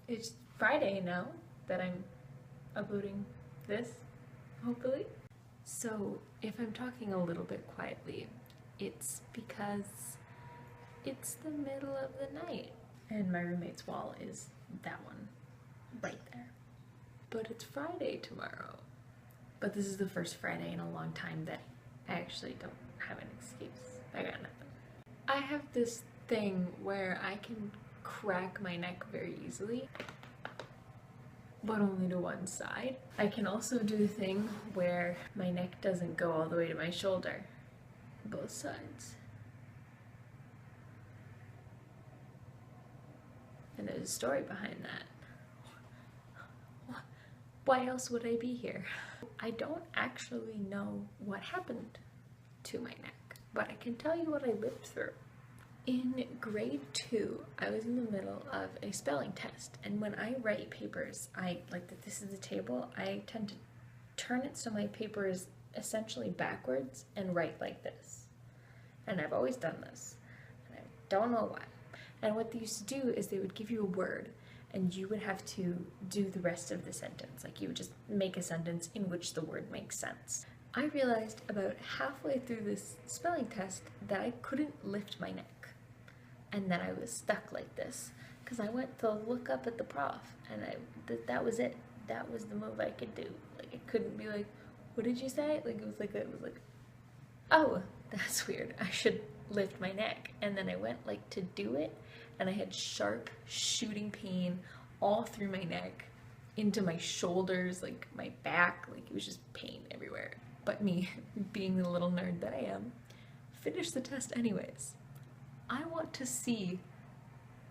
It's Friday now that I'm uploading this, hopefully. So if I'm talking a little bit quietly, it's because it's the middle of the night and my roommate's wall is that one right there. But it's Friday tomorrow. But this is the first Friday in a long time that I actually don't have an excuse. I got nothing. I have this thing where I can crack my neck very easily, but only to one side. I can also do the thing where my neck doesn't go all the way to my shoulder, both sides. And there's a story behind that. Why else would I be here? I don't actually know what happened to my neck, but I can tell you what I lived through. In grade 2, I was in the middle of a spelling test, and when I write papers, this is the table, I tend to turn it so my paper is essentially backwards and write like this. And I've always done this, and I don't know why. And what they used to do is they would give you a word, and you would have to do the rest of the sentence. Like, you would just make a sentence in which the word makes sense. I realized about halfway through this spelling test that I couldn't lift my neck. And then I was stuck like this because I went to look up at the prof, and that was it. That was the move I could do. Like, I couldn't be like, what did you say? Like, it was like, oh, that's weird. I should lift my neck. And then I went like to do it, and I had sharp shooting pain all through my neck, into my shoulders, like my back. Like, it was just pain everywhere. But me, being the little nerd that I am, finished the test anyways. I want to see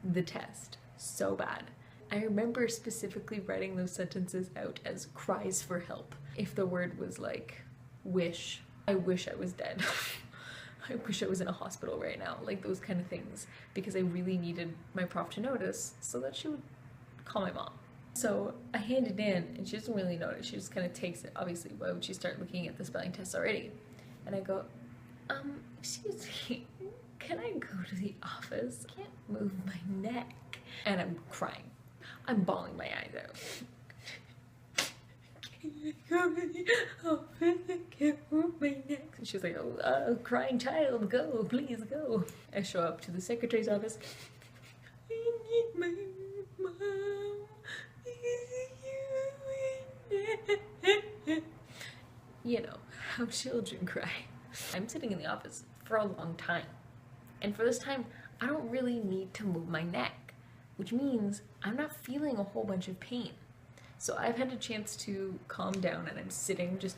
the test so bad. I remember specifically writing those sentences out as cries for help. If the word was like wish, I wish I was dead. I wish I was in a hospital right now, like those kind of things, because I really needed my prof to notice so that she would call my mom. So I hand it in, and she doesn't really notice. She just kind of takes it. Obviously, why would she start looking at the spelling test already? And I go, excuse me, can I go to the office? I can't move my neck. And I'm crying. I'm bawling my eyes out. Can I go to the office? I can't move my neck. And she was like, oh, crying child, go, please go. I show up to the secretary's office. I need my mom. You know how children cry. I'm sitting in the office for a long time. And for this time, I don't really need to move my neck, which means I'm not feeling a whole bunch of pain. So I've had a chance to calm down, and I'm sitting just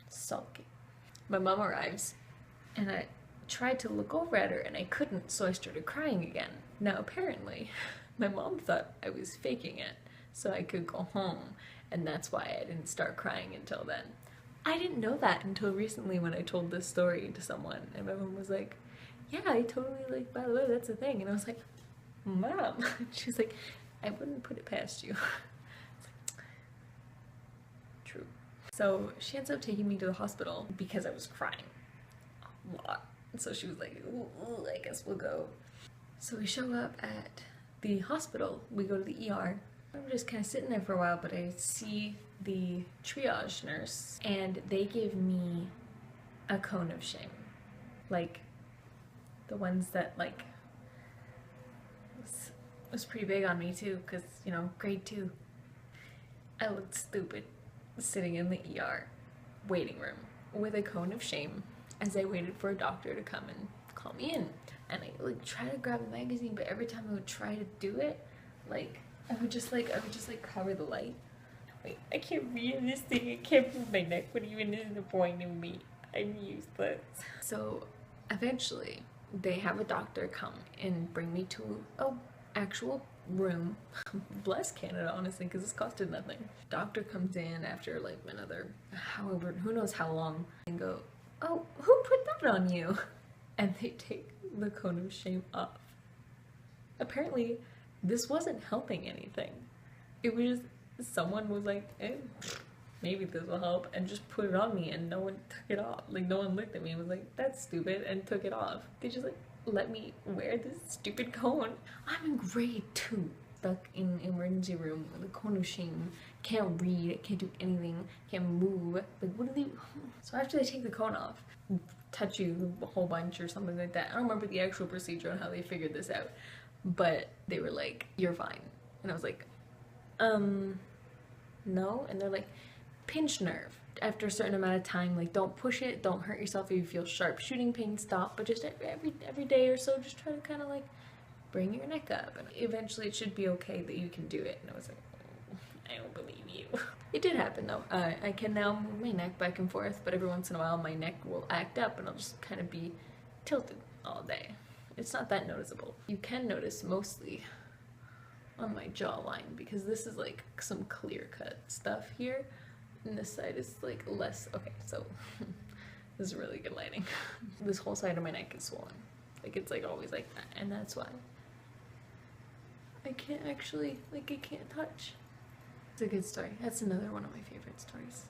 sulking. My mom arrives, and I tried to look over at her, and I couldn't, so I started crying again. Now apparently, my mom thought I was faking it so I could go home, and that's why I didn't start crying until then. I didn't know that until recently when I told this story to someone, and my mom was like, yeah, I totally, like, by the way, that's the thing. And I was like, Mom. She's like, I wouldn't put it past you. Like, true. So she ends up taking me to the hospital because I was crying a lot. So she was like, ooh, I guess we'll go. So we show up at the hospital. We go to the ER. I'm just kind of sitting there for a while, but I see the triage nurse, and they give me a cone of shame. Like, the ones that, like, was pretty big on me too, because, you know, grade 2. I looked stupid sitting in the ER waiting room with a cone of shame as I waited for a doctor to come and call me in. And I, like, try to grab a magazine, but every time I would try to do it, like, I would just cover the light. Wait, I can't read this thing. I can't move my neck. What even is the point of me? I'm useless. So eventually, they have a doctor come and bring me to a actual room. Bless Canada, honestly, because this costed nothing. Doctor comes in after like another, however, who knows how long, and go, oh, who put that on you? And they take the cone of shame off. Apparently, this wasn't helping anything. It was just, someone was like, maybe this will help, and just put it on me, and no one took it off. Like, no one looked at me and was like, that's stupid, and took it off. They just like let me wear this stupid cone. I'm in grade 2, stuck in emergency room with a cone of shame. Can't read, can't do anything, can't move. Like, what do they? So after they take the cone off, touch you a whole bunch or something like that. I don't remember the actual procedure on how they figured this out, but they were like, "You're fine," and I was like, no. And they're like, pinch nerve. After a certain amount of time, like, don't push it, don't hurt yourself. If you feel sharp shooting pain, stop. But just every day or so, just try to kind of like bring your neck up, and eventually it should be okay that you can do it. And I was like, I don't believe you. It did happen though. I can now move my neck back and forth, but every once in a while my neck will act up and I'll just kind of be tilted all day. It's not that noticeable. You can notice mostly on my jawline because this is like some clear cut stuff here, and this side is like less. Okay, so this is really good lighting. This whole side of my neck is swollen. Like, it's like always like that, and that's why I can't actually, like, I can't touch. It's a good story. That's another one of my favorite stories.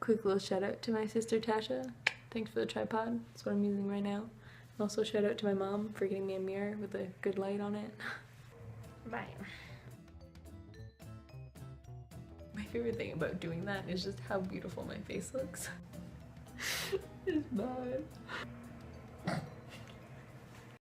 Quick little shout out to my sister Tasha. Thanks for the tripod. That's what I'm using right now. And also shout out to my mom for getting me a mirror with a good light on it. Bye. My favorite thing about doing that is just how beautiful my face looks. It's bad.